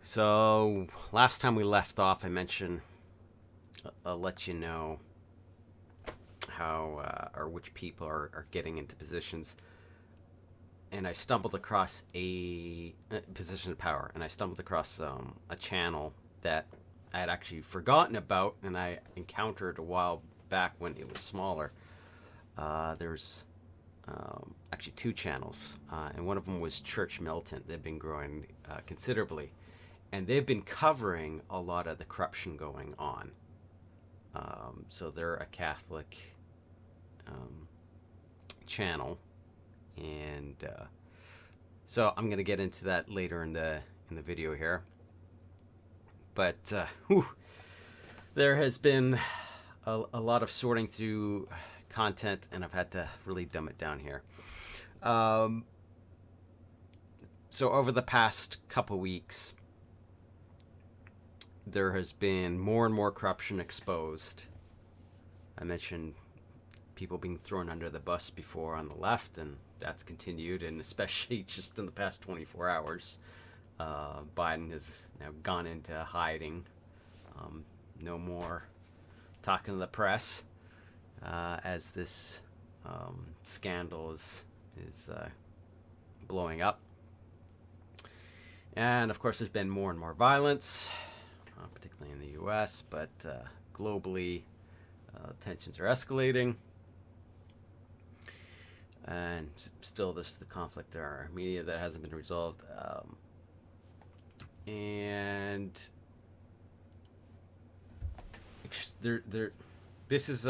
So last time we left off, I mentioned I'll let you know how or which people are getting into positions. And I stumbled across a position of power, and I stumbled across a channel that I had actually forgotten about, and I encountered a while back when it was smaller. There's actually two channels, and one of them was Church Militant. They've been growing considerably, and they've been covering a lot of the corruption going on. So they're a Catholic channel, and so I'm going to get into that later in the video here. But there has been a lot of sorting through content, and I've had to really dumb it down here. So over the past couple weeks, there has been more and more corruption exposed. I mentioned people being thrown under the bus before on the left, and that's continued, and especially just in the past 24 hours. Biden has now gone into hiding. No more talking to the press as this scandal is blowing up. And of course, there's been more and more violence, particularly in the U.S., but globally, tensions are escalating. And still, this is the conflict in our media that hasn't been resolved. And this is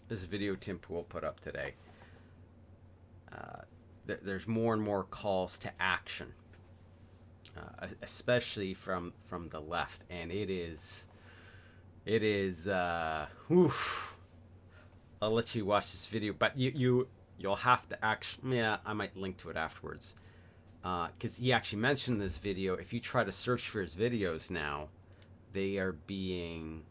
this video Tim Pool put up today. There's more and more calls to action, especially from the left, and it is oof. I'll let you watch this video, but you'll have to actually, I might link to it afterwards, because he actually mentioned this video. If you try to search for his videos now, they are being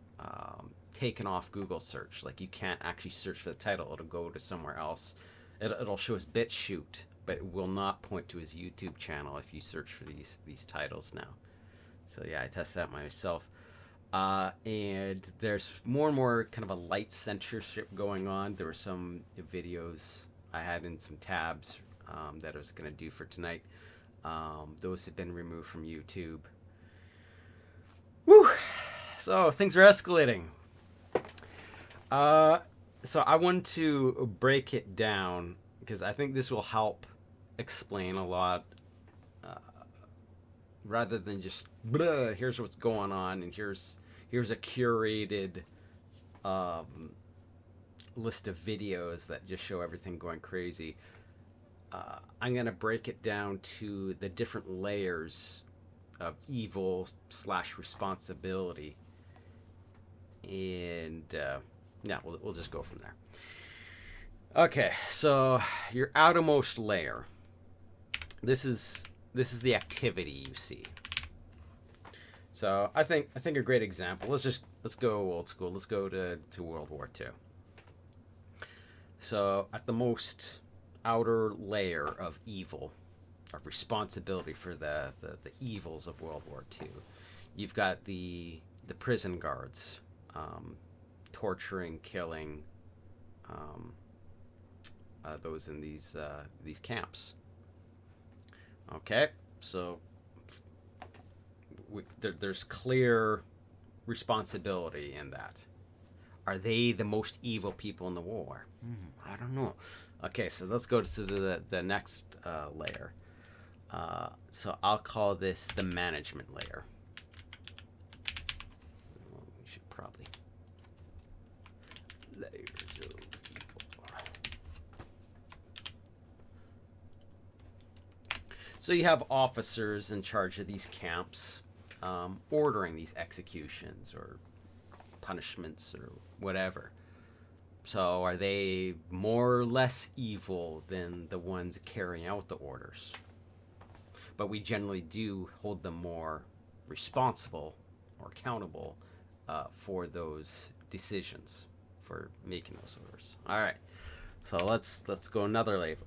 taken off Google search. Like, you can't actually search for the title. It'll go to somewhere else. It'll show his BitChute, but it will not point to his YouTube channel if you search for these titles now. So yeah, I tested that myself. And there's more and more kind of a light censorship going on. There were some videos I had in some tabs that I was going to do for tonight. Those have been removed from YouTube. Woo! So things are escalating. So I want to break it down because I think this will help explain a lot. Rather than just here's what's going on and here's a curated list of videos that just show everything going crazy. I'm going to break it down to the different layers of evil / responsibility, and yeah, we'll just go from there. Okay, so your outermost layer. This is the activity you see. So I think a great example. Let's go old school. Let's go to World War II. So at the most outer layer of evil, of responsibility for the evils of World War II, you've got the prison guards, torturing, killing those in these camps. Okay, so there's clear responsibility in that. Are they the most evil people in the war? I don't know. Okay, so let's go to the next layer. So I'll call this the management layer. Well, we should probably layers of evil. So you have officers in charge of these camps, ordering these executions or punishments or whatever. So are they more or less evil than the ones carrying out the orders? But we generally do hold them more responsible or accountable for those decisions, for making those orders. All right, so let's go another layer.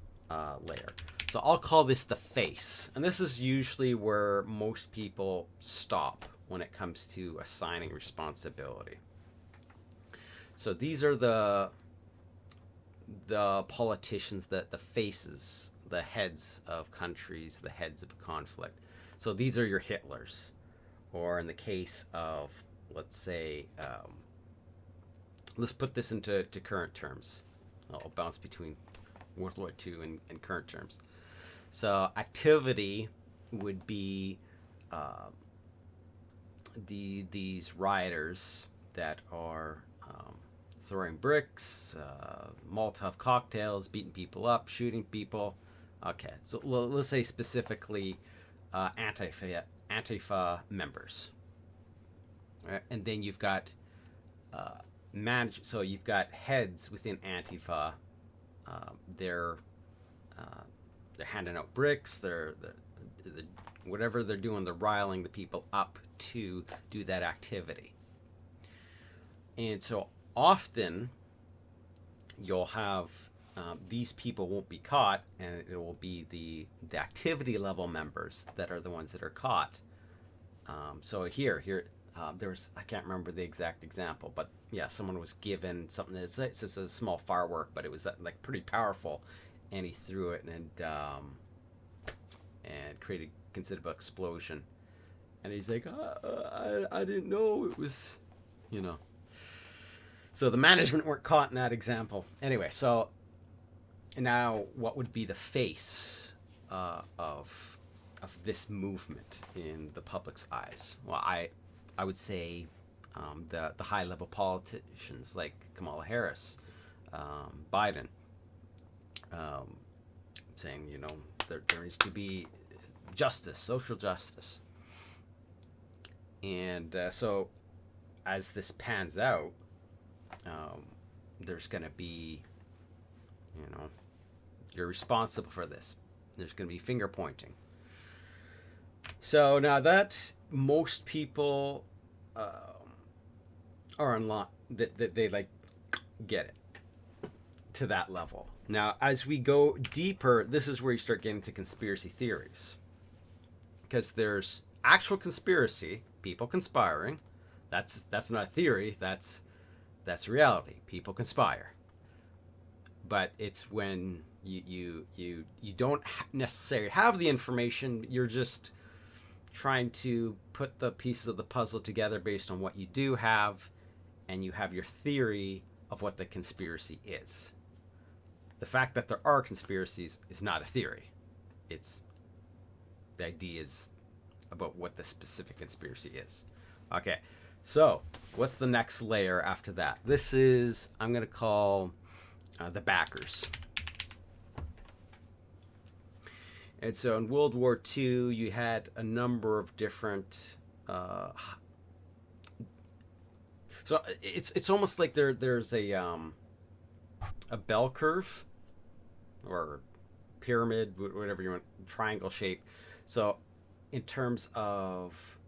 So I'll call this the face. And this is usually where most people stop when it comes to assigning responsibility. So these are the politicians, the faces, the heads of countries, the heads of a conflict. So these are your Hitlers. Or in the case of, let's say, let's put this into current terms. I'll bounce between World War II and current terms. So activity would be these rioters that are throwing bricks, Molotov cocktails, beating people up, shooting people. Okay, so let's say specifically Antifa members. Right? And then you've got so you've got heads within Antifa. They're handing out bricks. They're whatever they're doing, they're riling the people up to do that activity. And so often you'll have these people won't be caught, and it will be the activity level members that are the ones that are caught. So here there was, I can't remember the exact example, but yeah, someone was given something that's it's just a small firework, but it was like pretty powerful, and he threw it and created considerable explosion. And he's like, I didn't know it was, you know. So the management weren't caught in that example. Anyway, so now what would be the face of this movement in the public's eyes? Well, I would say the high level politicians like Kamala Harris, Biden, saying, you know, there needs to be justice, social justice. And so as this pans out, there's going to be, you know, you're responsible for this. There's going to be finger pointing. So now that most people are in line, that they like get it to that level. Now, as we go deeper, this is where you start getting to conspiracy theories, because there's actual conspiracy, people conspiring. That's not a theory. That's reality. People conspire. But it's when you don't necessarily have the information. You're just trying to put the pieces of the puzzle together based on what you do have, and you have your theory of what the conspiracy is. The fact that there are conspiracies is not a theory. It's the ideas about what the specific conspiracy is. Okay, so what's the next layer after that? This is, I'm going to call the backers. And so in World War II, you had a number of different. So it's almost like there's a bell curve or pyramid, whatever you want, triangle shape. So in terms of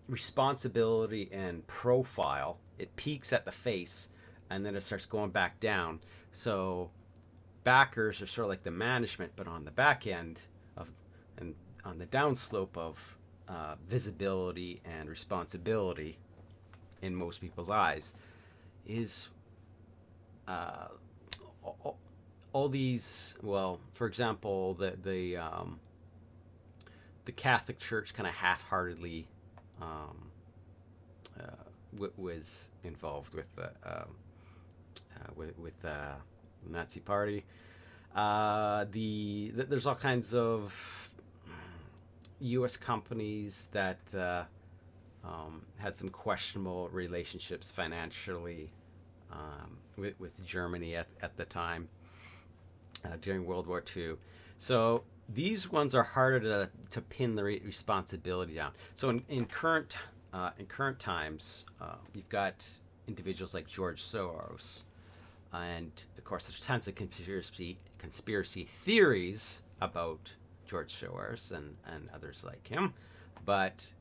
responsibility and profile, it peaks at the face, and then it starts going back down. So backers are sort of like the management, but on the back end of, and on the downslope of visibility and responsibility in most people's eyes is all these. Well, for example, the Catholic Church kind of half-heartedly was involved with the Nazi Party. There's all kinds of U.S. companies that had some questionable relationships financially with Germany at the time during World War II. So these ones are harder to pin the responsibility down. So in current times, you've got individuals like George Soros. And of course, there's tons of conspiracy theories about George Soros and others like him, but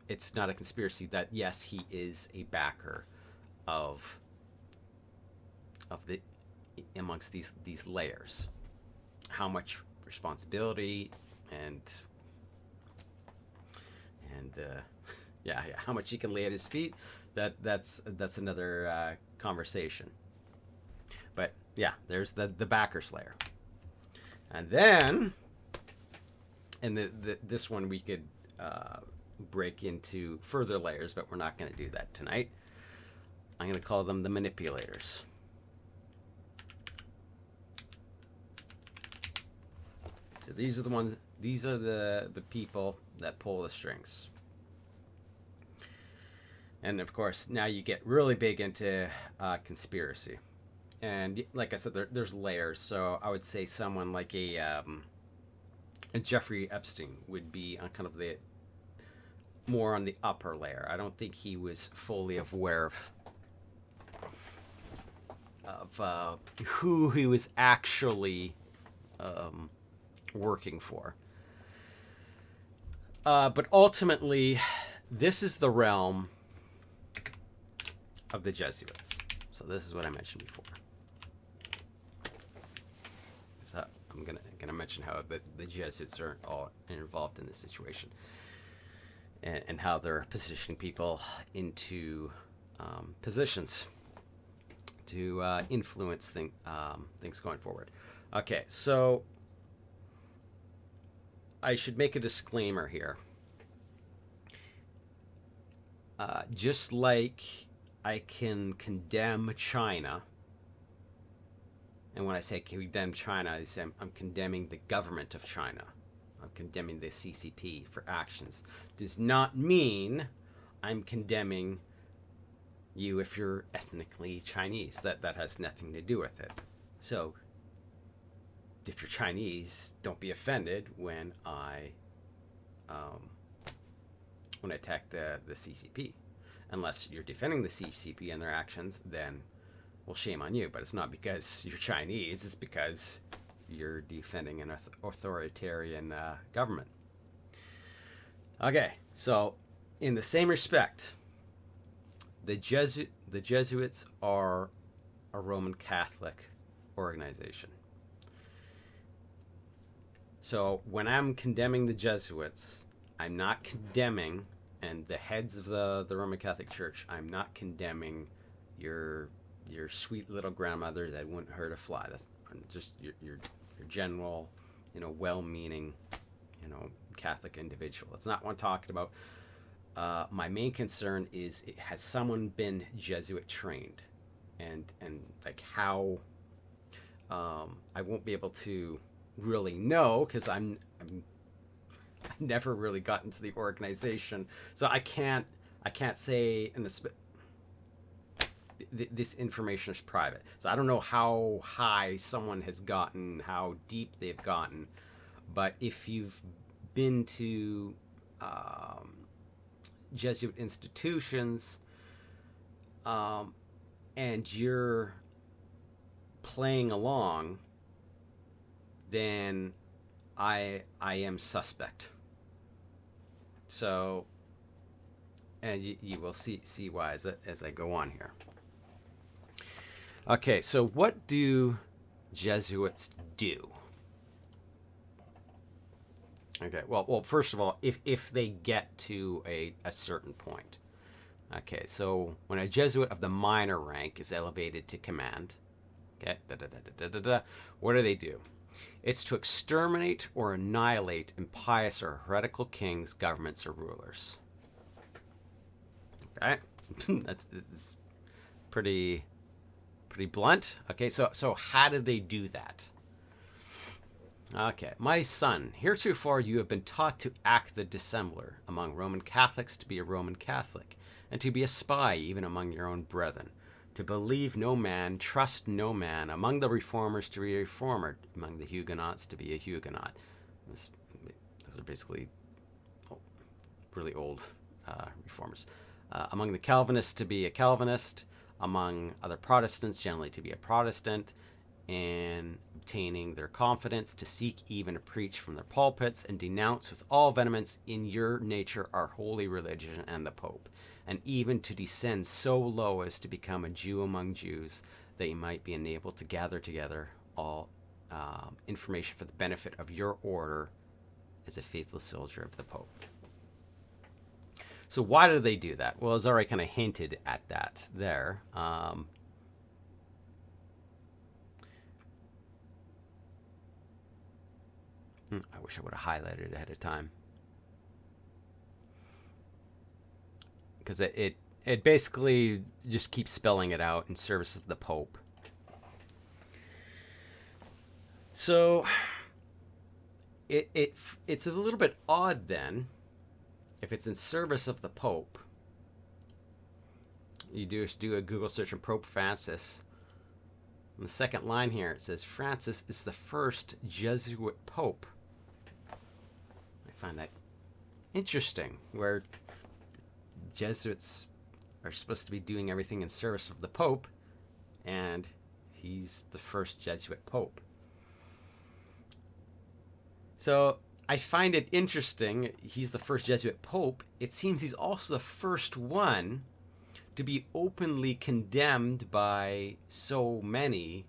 it's not a conspiracy that yes, he is a backer of the amongst these layers. How much responsibility, and yeah, how much he can lay at his feet, that's another conversation. But yeah, there's the backers layer. And then, and this one we could break into further layers, but we're not going to do that tonight. I'm going to call them the manipulators. So these are the ones, these are the people that pull the strings. And of course, now you get really big into conspiracy. And like I said, there's layers. So I would say someone like a Jeffrey Epstein would be on kind of the more on the upper layer. I don't think he was fully aware of who he was actually working for. But ultimately, this is the realm of the Jesuits. So this is what I mentioned before. So I'm gonna mention how the Jesuits are all involved in this situation, and how they're positioning people into positions to influence things going forward. Okay, so I should make a disclaimer here. Just like I can condemn China, and when I say condemn China, I say I'm condemning the government of China. I'm condemning the CCP for actions. Does not mean I'm condemning you if you're ethnically Chinese. That has nothing to do with it. So if you're Chinese, don't be offended when I attack the CCP. Unless you're defending the CCP and their actions, then, well, shame on you. But it's not because you're Chinese. It's because you're defending an authoritarian government. Okay, so in the same respect, the Jesuits are a Roman Catholic organization. So when I'm condemning the Jesuits, I'm not condemning, and the heads of the Roman Catholic Church, I'm not condemning your sweet little grandmother that wouldn't hurt a fly. That's just your general, well-meaning, Catholic individual. That's not what I'm talking about. My main concern is, has someone been Jesuit trained, and like how I won't be able to really know because I never really got into the organization, so I can't say this information is private. So I don't know how high someone has gotten, how deep they've gotten, but if you've been to Jesuit institutions and you're playing along, then I am suspect. So, and you will see why as I go on here. Okay, so what do Jesuits do? Okay, well, first of all, if they get to a certain point. Okay, so when a Jesuit of the minor rank is elevated to command, okay, what do? It's to exterminate or annihilate impious or heretical kings, governments, or rulers. Okay, it's pretty blunt. Okay, so how do they do that? Okay, my son, heretofore you have been taught to act the dissembler among Roman Catholics, to be a Roman Catholic, and to be a spy even among your own brethren, to believe no man, trust no man, among the reformers to be a reformer, among the Huguenots to be a Huguenot. Those are basically really old reformers. Among the Calvinists to be a Calvinist, among other Protestants generally to be a Protestant, and obtaining their confidence, to seek even to preach from their pulpits and denounce with all vehemence in your nature our holy religion and the Pope, and even to descend so low as to become a Jew among Jews, that you might be enabled to gather together all information for the benefit of your order as a faithless soldier of the Pope. So why do they do that? Well, it's already kind of hinted at that there. I wish I would have highlighted it ahead of time, because it basically just keeps spelling it out in service of the Pope. So it's a little bit odd then, if it's in service of the Pope. You do a Google search on Pope Francis. In the second line here, it says Francis is the first Jesuit Pope. I find that interesting, where Jesuits are supposed to be doing everything in service of the Pope, and he's the first Jesuit Pope. So I find it interesting. He's the first Jesuit Pope. It seems he's also the first one to be openly condemned by so many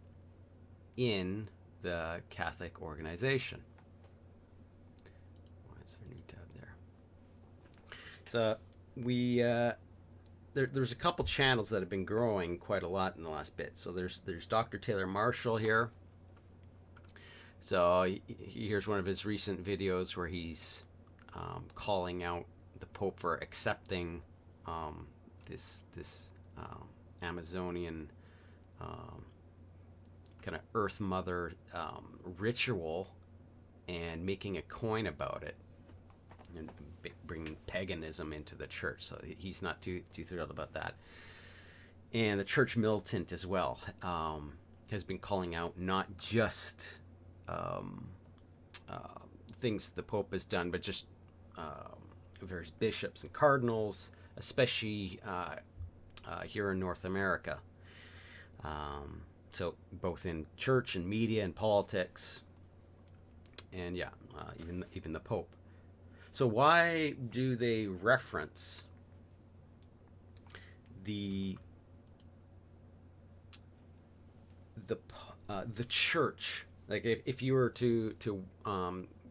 in the Catholic organization. Why is there a new tab there? So there's a couple channels that have been growing quite a lot in the last bit. So there's Dr. Taylor Marshall here. So here's one of his recent videos where he's calling out the Pope for accepting this Amazonian kind of Earth Mother ritual and making a coin about it and bringing paganism into the church. So he's not too thrilled about that. And the church militant as well has been calling out not just things the Pope has done, but just various bishops and cardinals, especially here in North America. So both in church and media and politics, and even the Pope. So why do they reference the church? Like if you were to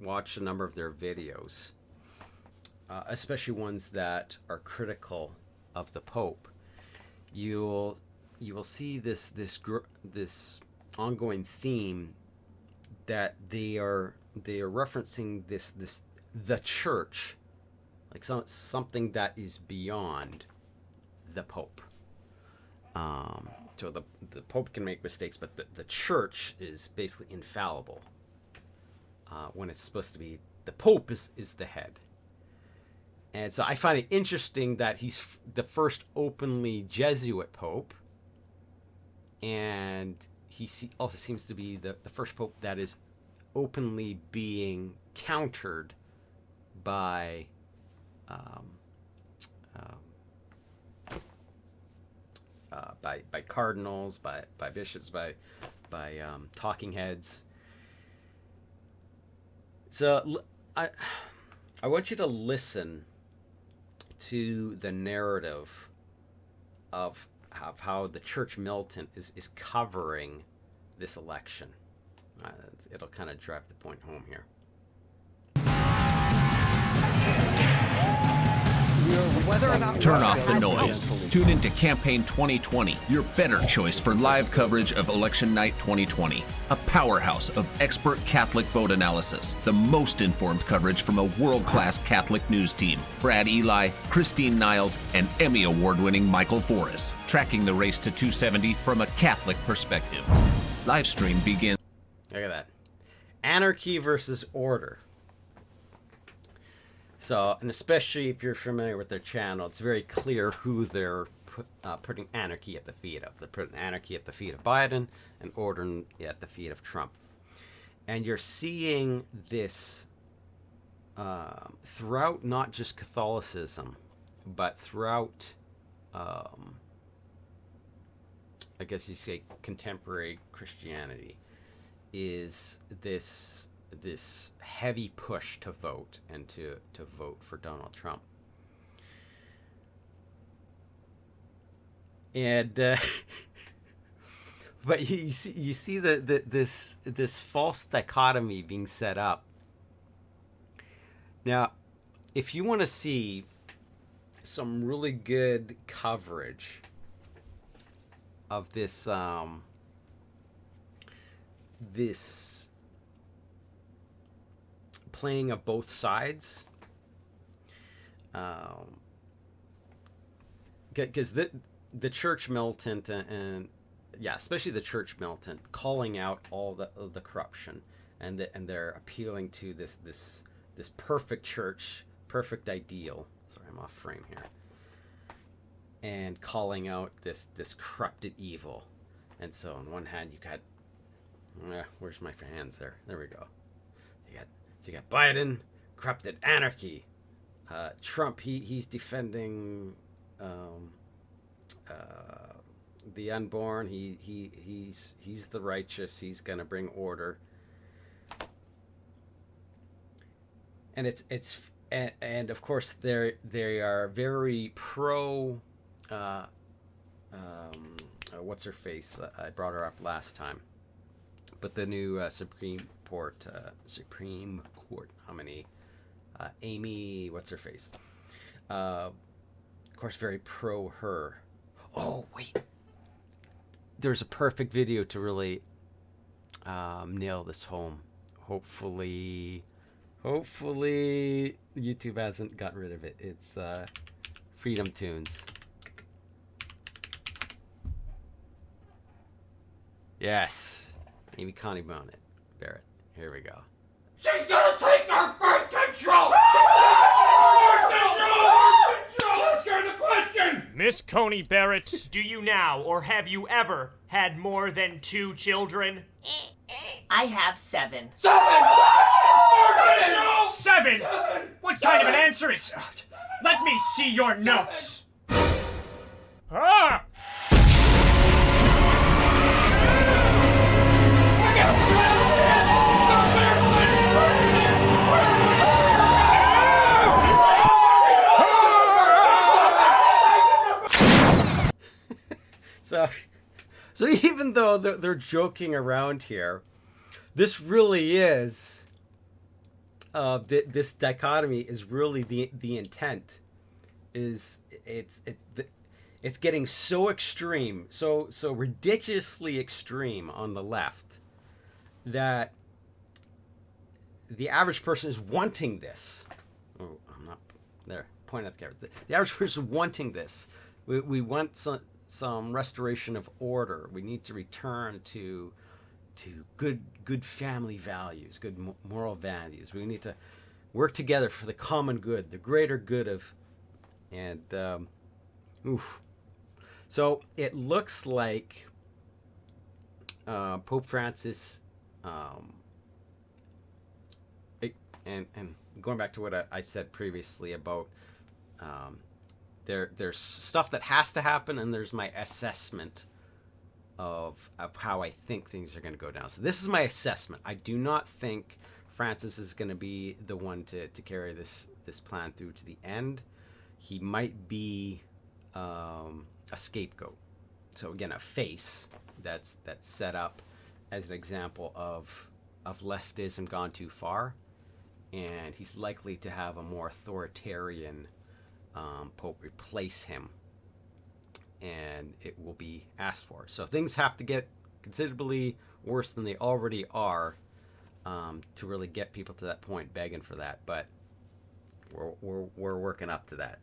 watch a number of their videos, especially ones that are critical of the Pope, you will see this ongoing theme that they are referencing the church, like something that is beyond the Pope. So the Pope can make mistakes, but the church is basically infallible. When it's supposed to be the Pope is the head. And so I find it interesting that he's the first openly Jesuit Pope, and he also seems to be the first Pope that is openly being countered by by cardinals, by bishops, by talking heads. So I want you to listen to the narrative of how the church militant is covering this election. It'll kind of drive the point home here. Turn off the noise. Tune into Campaign 2020, your better choice for live coverage of Election Night 2020. A powerhouse of expert Catholic vote analysis. The most informed coverage from a world-class Catholic news team. Brad Eli, Christine Niles, and Emmy Award-winning Michael Forrest. Tracking the race to 270 from a Catholic perspective. Live stream begins. Look at that. Anarchy versus order. So, and especially if you're familiar with their channel, it's very clear who they're putting anarchy at the feet of. They're putting anarchy at the feet of Biden and order at the feet of Trump. And you're seeing this throughout not just Catholicism, but throughout, I guess you say, contemporary Christianity, is this heavy push to vote and to vote for Donald Trump. And But you see this false dichotomy being set up. Now, if you want to see some really good coverage of this this playing of both sides, because the church militant and yeah, especially the church militant, calling out all the corruption, and they're appealing to this perfect church, perfect ideal. Sorry, I'm off frame here. And calling out this corrupted evil. And so on one hand you got, where's my hands there? There we go. You got Biden, corrupted anarchy. Trump, he's defending the unborn. He's the righteous. He's going to bring order. And and of course they are very pro. What's her face? I brought her up last time. But the new Supreme Court nominee, Amy, what's her face? Of course, very pro her. Oh wait, there's a perfect video to really nail this home. Hopefully YouTube hasn't got rid of it. It's Freedom Tunes. Yes, Amy Connie Barrett. Here we go. She's gonna take our birth control! Ask her the question! Miss Coney Barrett, do you now or have you ever had more than 2 children? I have 7. 7? What kind of an answer is... Let me see your notes. Ah! So even though they're joking around here, this really is this dichotomy is really the intent. It's getting so extreme, so ridiculously extreme on the left that the average person is wanting this. Oh, I'm not there. Point at the camera. The average person is wanting this. We want some restoration of order. We need to return to good family values, good moral values. We need to work together for the common good, the greater good of, and So it looks like Pope Francis, and going back to what I said previously about there's stuff that has to happen, and there's my assessment of how I think things are going to go down. So this is my assessment. I do not think Francis is going to be the one to carry this plan through to the end. He might be a scapegoat. So again, a face that's set up as an example of leftism gone too far, and he's likely to have a more authoritarian Pope replace him, and it will be asked for. So things have to get considerably worse than they already are to really get people to that point begging for that. But we're working up to that.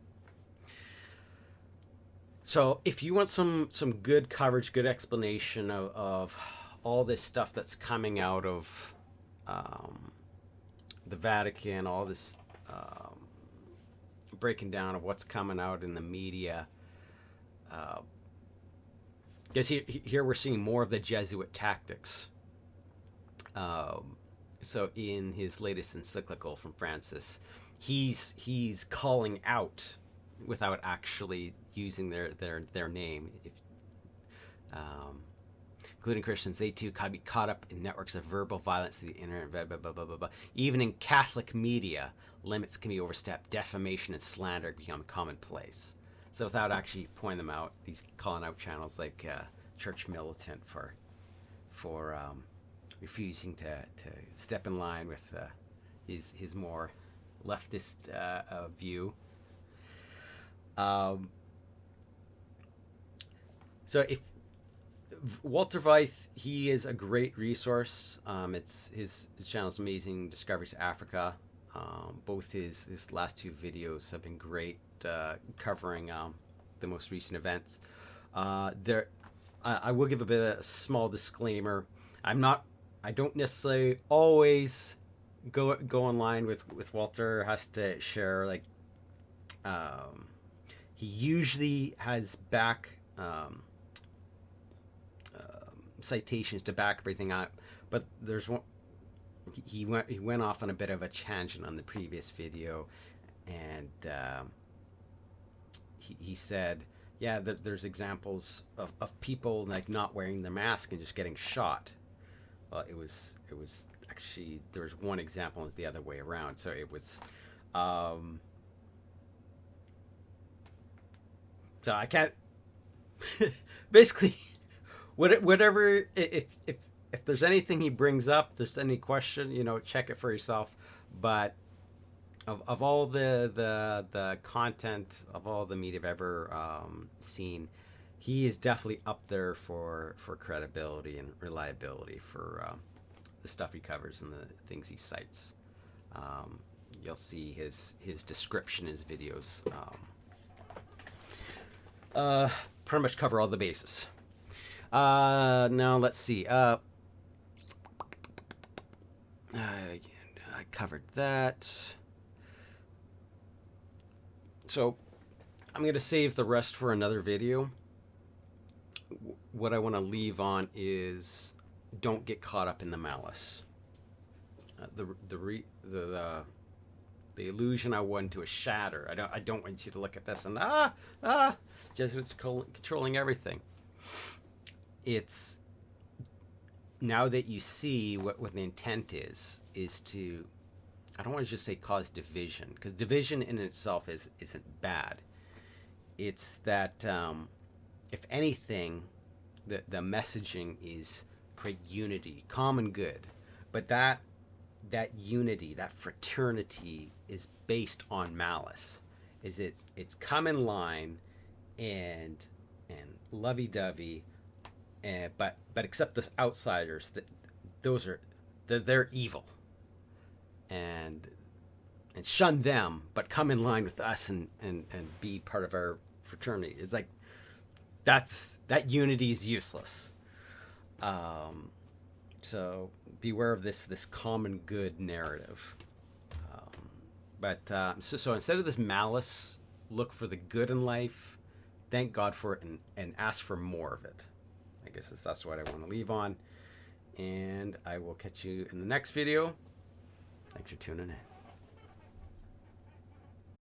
So if you want some good coverage, good explanation of all this stuff that's coming out of the Vatican, all this breaking down of what's coming out in the media, because here we're seeing more of the Jesuit tactics. So in his latest encyclical from Francis, he's calling out without actually using their name, including Christians. They too can be caught up in networks of verbal violence to the internet, blah, blah, blah, blah, blah, blah. Even in Catholic media, limits can be overstepped. Defamation and slander become commonplace. So without actually pointing them out, he's calling out channels like Church Militant for for refusing to step in line with his more leftist view. So if Walter Veith, he is a great resource. It's his channel's amazing, Discoveries of Africa. Both his last two videos have been great, covering the most recent events. I will give a bit of a small disclaimer. I don't necessarily always go in line with Walter. Has to share, like, he usually has back citations to back everything up, but there's one. He went off on a bit of a tangent on the previous video, and he said, yeah, there's examples of people like not wearing their mask and just getting shot. Well, it was actually, there was one example, and it's the other way around. So it was, so I can't basically whatever, if there's anything he brings up, if there's any question, you know, check it for yourself. But of all the content of all the media I've ever seen, he is definitely up there for credibility and reliability for the stuff he covers and the things he cites. You'll see his description, his videos pretty much cover all the bases. Now let's see. I covered that. So I'm going to save the rest for another video. What I want to leave on is, don't get caught up in the malice. The illusion I want to shatter. I don't want you to look at this and Jesuits controlling everything. It's now that you see what the intent is to, I don't want to just say cause division, because division in itself isn't bad. It's that if anything, the messaging is create unity, common good, but that unity, that fraternity is based on malice. It's come in line and lovey-dovey, but except the outsiders, they're evil, and shun them, but come in line with us and be part of our fraternity. It's like that unity is useless. So beware of this common good narrative. So instead of this malice, look for the good in life, thank God for it, and ask for more of it. I guess that's what I want to leave on. And I will catch you in the next video. Thanks for tuning in.